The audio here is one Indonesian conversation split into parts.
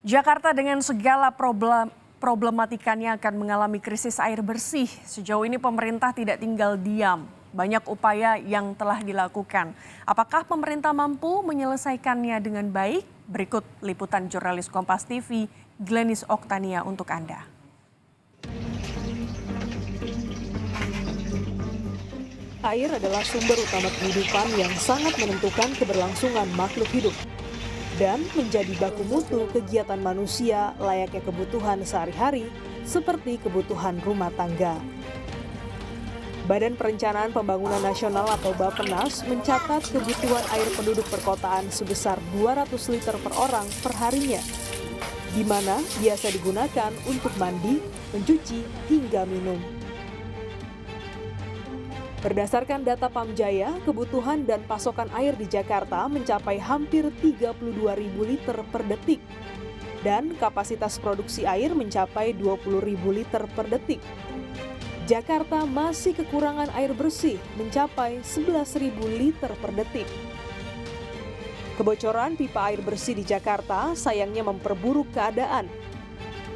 Jakarta dengan segala problematikanya akan mengalami krisis air bersih. Sejauh ini pemerintah tidak tinggal diam. Banyak upaya yang telah dilakukan. Apakah pemerintah mampu menyelesaikannya dengan baik? Berikut liputan jurnalis Kompas TV, Glenis Oktania untuk Anda. Air adalah sumber utama kehidupan yang sangat menentukan keberlangsungan makhluk hidup dan menjadi baku mutu kegiatan manusia layaknya kebutuhan sehari-hari seperti kebutuhan rumah tangga. Badan Perencanaan Pembangunan Nasional atau Bappenas mencatat kebutuhan air penduduk perkotaan sebesar 200 liter per orang per harinya, di mana biasa digunakan untuk mandi, mencuci, hingga minum. Berdasarkan data Pamjaya, kebutuhan dan pasokan air di Jakarta mencapai hampir 32.000 liter per detik dan kapasitas produksi air mencapai 20.000 liter per detik. Jakarta masih kekurangan air bersih mencapai 11.000 liter per detik. Kebocoran pipa air bersih di Jakarta sayangnya memperburuk keadaan.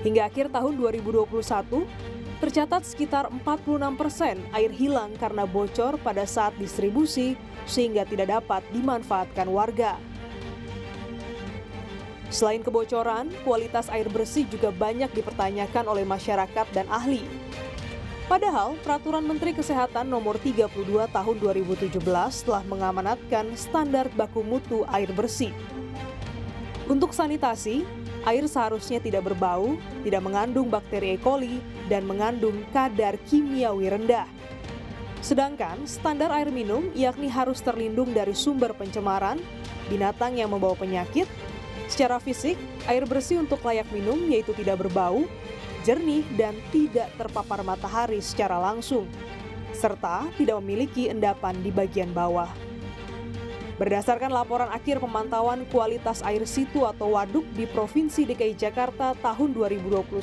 Hingga akhir tahun 2021, tercatat sekitar 46% air hilang karena bocor pada saat distribusi sehingga tidak dapat dimanfaatkan warga. Selain kebocoran, kualitas air bersih juga banyak dipertanyakan oleh masyarakat dan ahli. Padahal, Peraturan Menteri Kesehatan Nomor 32 Tahun 2017 telah mengamanatkan standar baku mutu air bersih. Untuk sanitasi, air seharusnya tidak berbau, tidak mengandung bakteri E. coli, dan mengandung kadar kimiawi rendah. Sedangkan standar air minum yakni harus terlindung dari sumber pencemaran, binatang yang membawa penyakit. Secara fisik, air bersih untuk layak minum yaitu tidak berbau, jernih, dan tidak terpapar matahari secara langsung, serta tidak memiliki endapan di bagian bawah. Berdasarkan laporan akhir pemantauan kualitas air situ atau waduk di Provinsi DKI Jakarta tahun 2021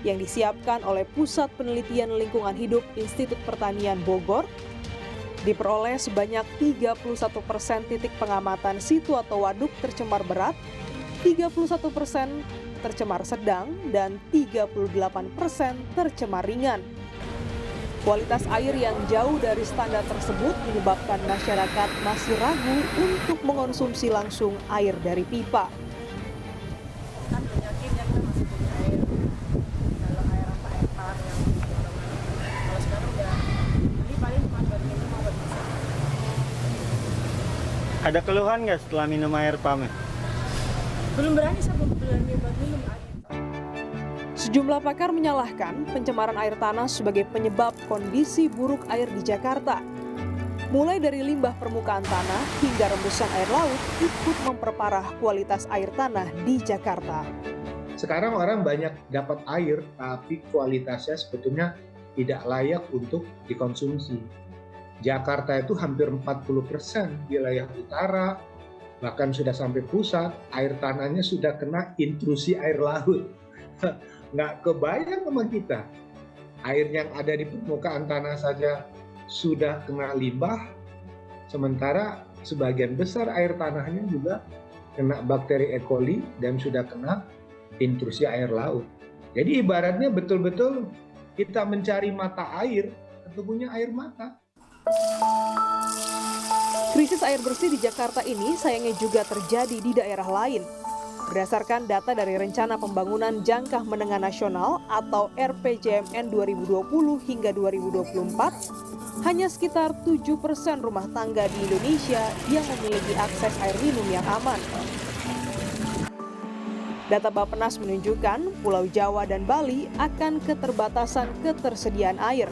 yang disiapkan oleh Pusat Penelitian Lingkungan Hidup Institut Pertanian Bogor, diperoleh sebanyak 31% titik pengamatan situ atau waduk tercemar berat, 31% tercemar sedang, dan 38% tercemar ringan. Kualitas air yang jauh dari standar tersebut menyebabkan masyarakat masih ragu untuk mengonsumsi langsung air dari pipa. Kan penyakitnya kita masih punya air. Kalau air apa air tawar yang kalau sekarang udah beli paling cuma buat minum mau buat masak. Ada keluhan nggak setelah minum air PAM? Belum berani saya belum berani buat minum air. Sejumlah pakar menyalahkan pencemaran air tanah sebagai penyebab kondisi buruk air di Jakarta. Mulai dari limbah permukaan tanah hingga rembusan air laut ikut memperparah kualitas air tanah di Jakarta. Sekarang orang banyak dapat air, tapi kualitasnya sebetulnya tidak layak untuk dikonsumsi. Jakarta itu hampir 40% wilayah utara, bahkan sudah sampai pusat, air tanahnya sudah kena intrusi air laut. Nggak kebayang sama kita. Air yang ada di permukaan tanah saja sudah kena limbah, sementara sebagian besar air tanahnya juga kena bakteri E. coli dan sudah kena intrusi air laut. Jadi ibaratnya betul-betul kita mencari mata air, ketemunya air mata. Krisis air bersih di Jakarta ini sayangnya juga terjadi di daerah lain. Berdasarkan data dari Rencana Pembangunan Jangka Menengah Nasional atau RPJMN 2020 hingga 2024, hanya sekitar 7% rumah tangga di Indonesia yang memiliki akses air minum yang aman. Data Bappenas menunjukkan Pulau Jawa dan Bali akan keterbatasan ketersediaan air.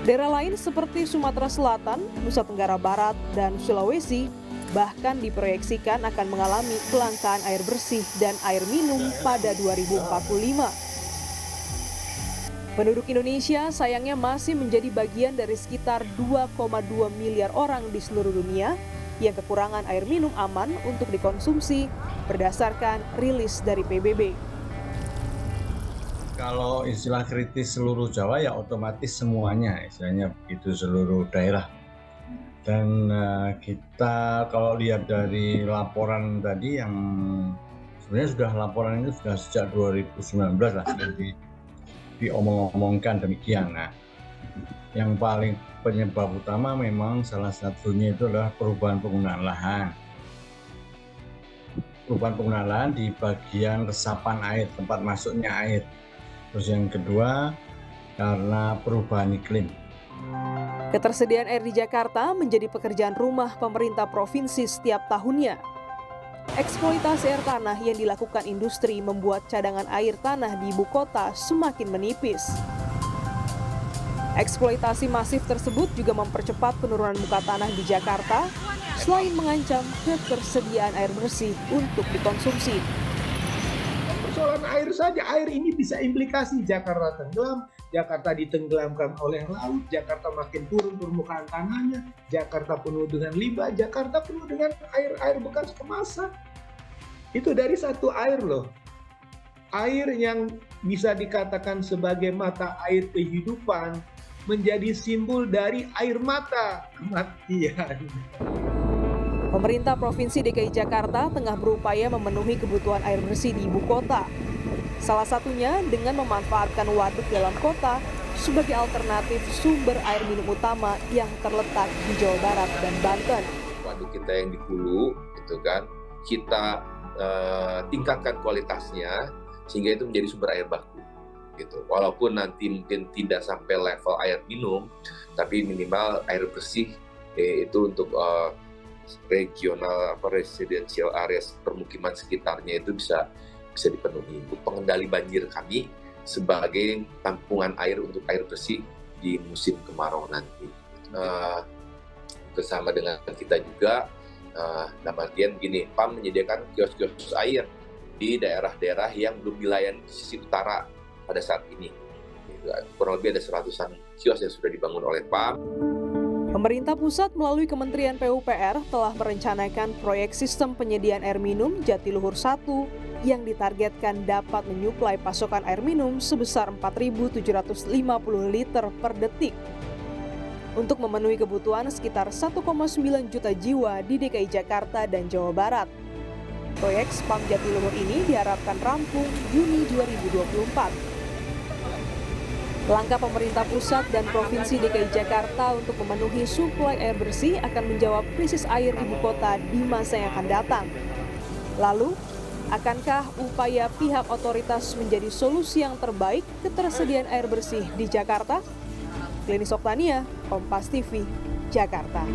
Daerah lain seperti Sumatera Selatan, Nusa Tenggara Barat, dan Sulawesi bahkan diproyeksikan akan mengalami kelangkaan air bersih dan air minum pada 2045. Penduduk Indonesia sayangnya masih menjadi bagian dari sekitar 2,2 miliar orang di seluruh dunia yang kekurangan air minum aman untuk dikonsumsi berdasarkan rilis dari PBB. Kalau istilah kritis seluruh Jawa ya otomatis semuanya, istilahnya begitu seluruh daerah. Dan kita kalau lihat dari laporan tadi yang sebenarnya laporan itu sudah sejak 2019 lah, jadi diomong-omongkan demikian. Nah, yang paling penyebab utama memang salah satunya itu adalah perubahan penggunaan lahan. Perubahan penggunaan lahan di bagian resapan air, tempat masuknya air. Terus yang kedua karena perubahan iklim. Ketersediaan air di Jakarta menjadi pekerjaan rumah pemerintah provinsi setiap tahunnya. Eksploitasi air tanah yang dilakukan industri membuat cadangan air tanah di ibu kota semakin menipis. Eksploitasi masif tersebut juga mempercepat penurunan muka tanah di Jakarta, selain mengancam ketersediaan air bersih untuk dikonsumsi. Persoalan air saja, air ini bisa implikasi Jakarta tenggelam, Jakarta ditenggelamkan oleh laut, Jakarta makin turun permukaan tanahnya, Jakarta penuh dengan limbah, Jakarta penuh dengan air bekas kemasan. Itu dari satu air loh. Air yang bisa dikatakan sebagai mata air kehidupan menjadi simbol dari air mata kematian. Pemerintah Provinsi DKI Jakarta tengah berupaya memenuhi kebutuhan air bersih di ibu kota. Salah satunya dengan memanfaatkan waduk dalam kota sebagai alternatif sumber air minum utama yang terletak di Jawa Barat dan Banten. Waduk kita yang di hulu, gitu kan, kita tingkatkan kualitasnya sehingga itu menjadi sumber air baku. Gitu. Walaupun nanti mungkin tidak sampai level air minum, tapi minimal air bersih itu untuk regional residential areas permukiman sekitarnya itu bisa dipenuhi. Untuk pengendali banjir kami sebagai tampungan air untuk air bersih di musim kemarau nanti. Bersama dengan kita juga, dalam artian begini, PAM menyediakan kios-kios air di daerah-daerah yang belum dilayani di sisi utara pada saat ini. Kurang lebih ada 100-an kios yang sudah dibangun oleh PAM. Pemerintah pusat melalui Kementerian PUPR telah merencanakan proyek sistem penyediaan air minum Jatiluhur 1 yang ditargetkan dapat menyuplai pasokan air minum sebesar 4.750 liter per detik untuk memenuhi kebutuhan sekitar 1,9 juta jiwa di DKI Jakarta dan Jawa Barat. Proyek SPAM Jatiluhur ini diharapkan rampung Juni 2024. Langkah pemerintah pusat dan Provinsi DKI Jakarta untuk memenuhi suplai air bersih akan menjawab krisis air ibu kota di masa yang akan datang. Lalu, akankah upaya pihak otoritas menjadi solusi yang terbaik ketersediaan air bersih di Jakarta? Klinis Oktania, Kompas TV, Jakarta.